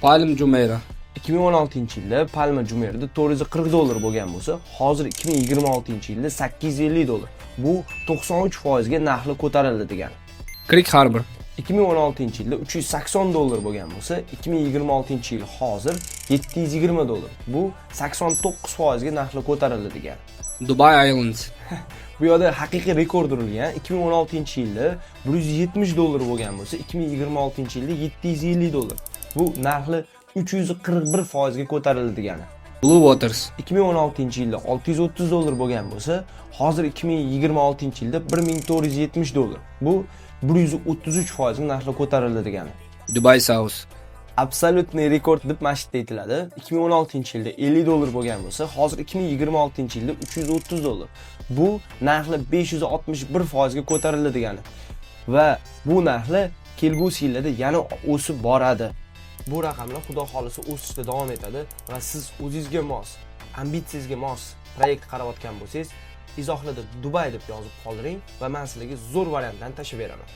Palm Jumeirah. 2016-yilda Palma Jumeirah'da $440 bo'lgan bo'lsa, hozir 2026-yilda $850. Bu 93% ga narxi ko'tarildi degani. Creek Harbor. 2016-yilda $380 bo'lgan bo'lsa, 2026-yil hozir $720. Bu 89% ga narxi ko'tarildi degani. Dubai Islands. Bu yerda haqiqiy rekord urilgan. 2016-yilda $170 bo'lgan bo'lsa, 2026-yilda $750. Bu narxi 341% ga ko'tarildi degani. Blue Waters. 2016-yilda $630 bo'lgan bo'lsa, hozir 2026-yilda $1470. Bu 133% ga narxi ko'tarildi degani. Dubai South. Absolutniy rekord deb mashhur etiladi. 2016-yilda $50 bo'lgan bo'lsa, hozir 2026-yilda $330. Bu narxli 561% ga ko'tarildi degani. Va bu narxli kelgusi yillarda yana o'sib boradi. Bu raqamlar xudo xolisa o'sishda davom etadi va siz o'zingizga mos, ambitsiyangizga mos proyekt qaratayotgan bo'lsangiz, izohlarda Dubai deb yozib qoldiring va men sizlarga zo'r variantlarni tashib beraman.